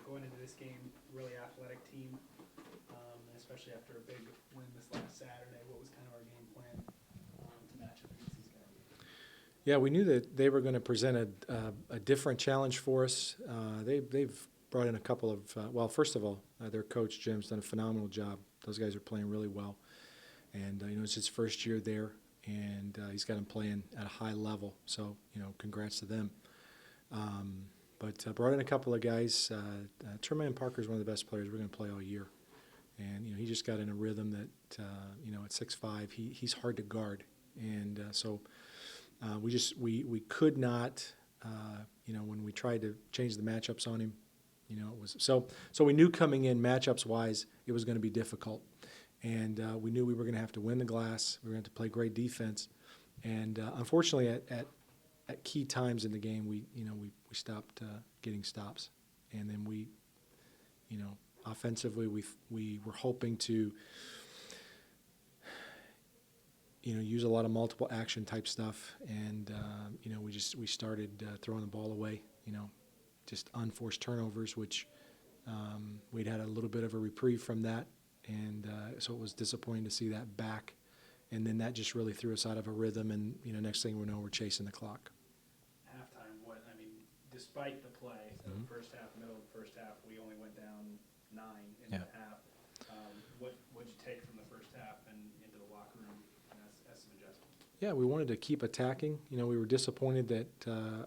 going into this game, really athletic team, especially after a big win this last Saturday. What was kind of our game plan to match up against these guys? Yeah, we knew that they were going to present a different challenge for us. They've brought in a couple of, well, first of all, their coach, Jim's done a phenomenal job. Those guys are playing really well. And, it's his first year there, and he's got them playing at a high level. So, congrats to them. But brought in a couple of guys. Tremaine Parker is one of the best players we're going to play all year. And, he just got in a rhythm that, at 6'5", he's hard to guard. And so we could not, when we tried to change the matchups on him, it was so we knew coming in matchups wise it was going to be difficult, and we knew we were going to have to win the glass. We were going to have to play great defense, and unfortunately at key times in the game we stopped getting stops, and then we offensively we were hoping to use a lot of multiple action type stuff, and we started throwing the ball away, just unforced turnovers, which we'd had a little bit of a reprieve from that, and so it was disappointing to see that back, and then that just really threw us out of a rhythm, and next thing we know, we're chasing the clock. Halftime, despite the play, so the first half, middle of the first half, we only went down 9 in the half. What'd you take from the first half and into the locker room as some adjustments? Yeah, we wanted to keep attacking. We were disappointed that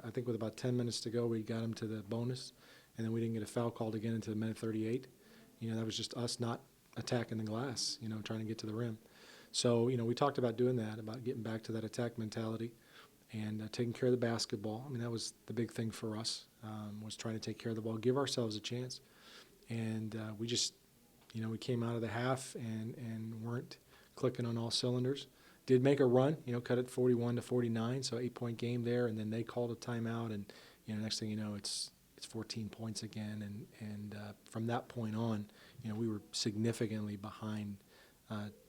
I think with about 10 minutes to go, we got them to the bonus, and then we didn't get a foul called again until minute 38. That was just us not attacking the glass, trying to get to the rim. So, we talked about doing that, about getting back to that attack mentality and taking care of the basketball. That was the big thing for us, was trying to take care of the ball, give ourselves a chance. And we just, we came out of the half and weren't clicking on all cylinders. Did make a run, cut it 41-49, so 8-point game there, and then they called a timeout, and next thing you know, it's 14 points again, and from that point on, we were significantly behind.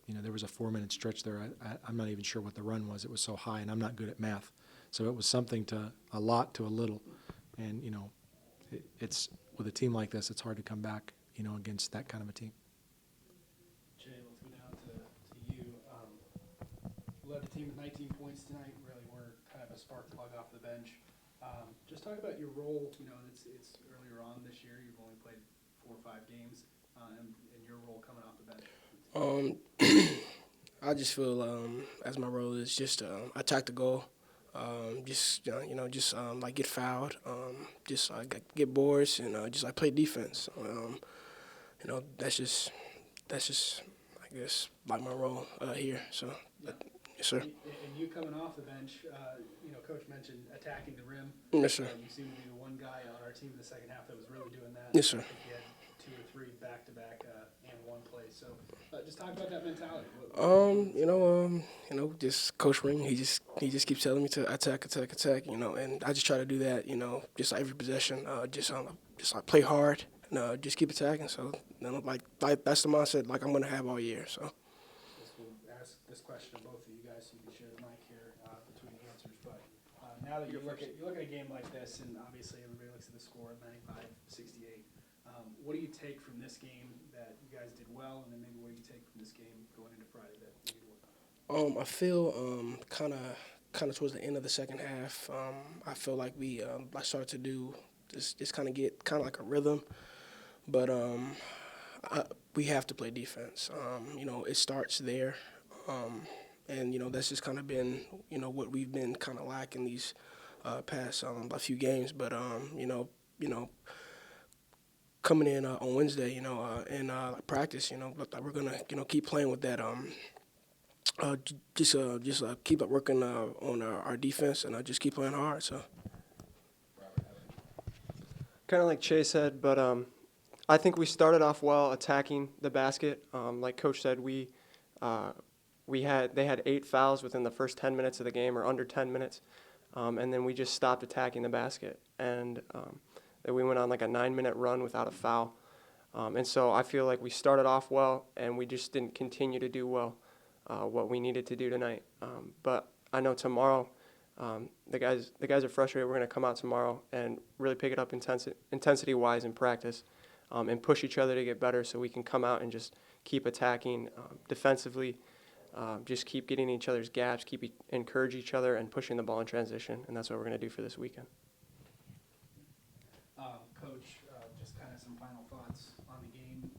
There was a 4-minute stretch there. I'm not even sure what the run was. It was so high, and I'm not good at math, so it was something to a lot to a little, and it's with a team like this, it's hard to come back, against that kind of a team. Jay, let's go down to you. Led the team with 19 points tonight. Really were kind of a spark plug off the bench. Just talk about your role. It's earlier on this year. You've only played 4 or 5 games, and your role coming off the bench. I just feel as my role is just attack the goal. Like get fouled, get boards, and just like play defense. That's just I guess like my role here. So. Yeah. Yes, sir. And you coming off the bench, Coach mentioned attacking the rim. Yes, sir. You seem to be the one guy on our team in the second half that was really doing that. Yes, sir. I think you had 2 or 3 back-to-back and 1 play. So just talk about that mentality. Just Coach Ring. He just keeps telling me to attack, and I just try to do that. Just like every possession, just like play hard and just keep attacking. So like that's the mindset like I'm gonna have all year. So. We'll ask this question of both of you guys, so you can share the mic here between the answers. But now that you look at a game like this, and obviously everybody looks at the score, 95-68. What do you take from this game that you guys did well, and then maybe what do you take from this game going into Friday that you need to work on? I feel kind of towards the end of the second half. I feel like we I started to do just kind of get kind of like a rhythm, but we have to play defense. It starts there, and that's just kind of been what we've been kind of lacking these past a few games. But coming in on Wednesday, in practice, we're gonna keep playing with that. Just keep up working on our defense and just keep playing hard. So. Kind of like Chase said, but I think we started off well attacking the basket. Like Coach said, they had 8 fouls within the first 10 minutes of the game, or under 10 minutes, and then we just stopped attacking the basket, and we went on like a 9-minute run without a foul. And so I feel like we started off well, and we just didn't continue to do well what we needed to do tonight. But I know tomorrow, the guys are frustrated. We're going to come out tomorrow and really pick it up intensity-wise in practice, and push each other to get better so we can come out and just keep attacking defensively, just keep getting each other's gaps, encourage each other, and pushing the ball in transition. And that's what we're going to do for this weekend. Coach, just kind of some final thoughts on the game,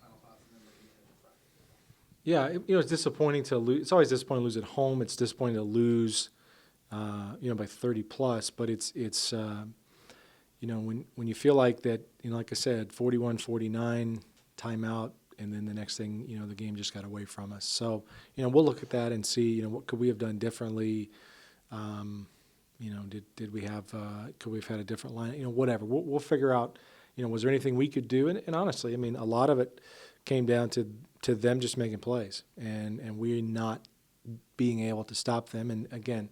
final thoughts and then looking ahead to Friday. Yeah, it's disappointing to lose. It's always disappointing to lose at home. It's disappointing to lose, by 30 plus. But it's when you feel like that, like I said, 41-49 timeout, and then the next thing, the game just got away from us. So, we'll look at that and see, what could we have done differently. Did we have, could we have had a different line? Whatever. We'll figure out, was there anything we could do? And honestly, a lot of it came down to them just making plays and we not being able to stop them. And again,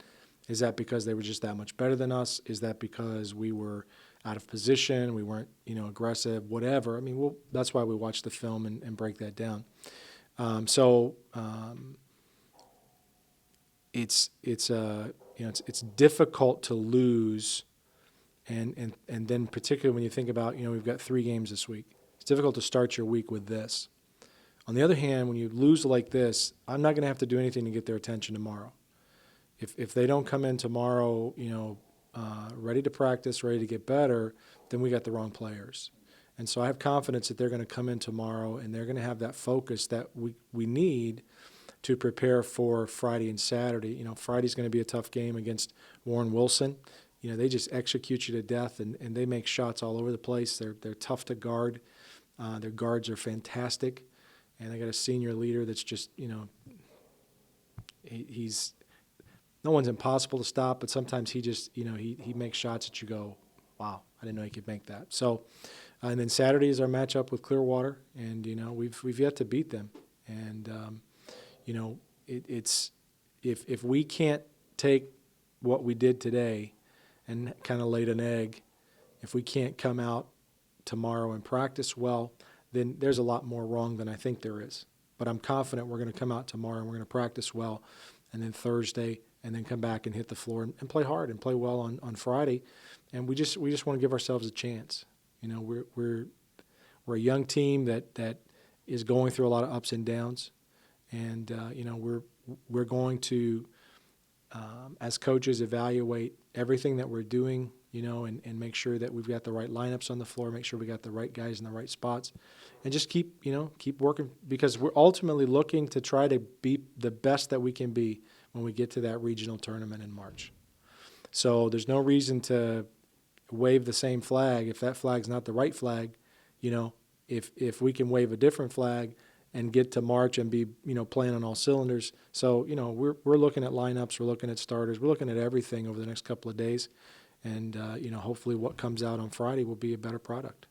is that because they were just that much better than us? Is that because we were out of position, we weren't, aggressive, whatever? That's why we watch the film and break that down. It's difficult to lose, and then particularly when you think about, we've got 3 games this week. It's difficult to start your week with this. On the other hand, when you lose like this, I'm not going to have to do anything to get their attention tomorrow. If they don't come in tomorrow, ready to practice, ready to get better, then we got the wrong players. And so I have confidence that they're going to come in tomorrow and they're going to have that focus that we need to prepare for Friday and Saturday. Friday's going to be a tough game against Warren Wilson. They just execute you to death and they make shots all over the place. They're tough to guard. Their guards are fantastic. And they got a senior leader that's just, he's no one's impossible to stop, but sometimes he just, he makes shots that you go, wow, I didn't know he could make that. So, and then Saturday is our matchup with Clearwater, and we've yet to beat them. And it's if we can't take what we did today and kind of laid an egg, if we can't come out tomorrow and practice well, then there's a lot more wrong than I think there is. But I'm confident we're going to come out tomorrow and we're going to practice well, and then Thursday, and then come back and hit the floor and play hard and play well on Friday. And we just want to give ourselves a chance. We're a young team that is going through a lot of ups and downs, and we're going to as coaches evaluate everything that we're doing, and make sure that we've got the right lineups on the floor, make sure we got the right guys in the right spots, and just keep working, because we're ultimately looking to try to be the best that we can be when we get to that regional tournament in March. So there's no reason to wave the same flag if that flag's not the right flag. If we can wave a different flag and get to March and be playing on all cylinders. So we're looking at lineups, we're looking at starters, we're looking at everything over the next couple of days, and hopefully what comes out on Friday will be a better product.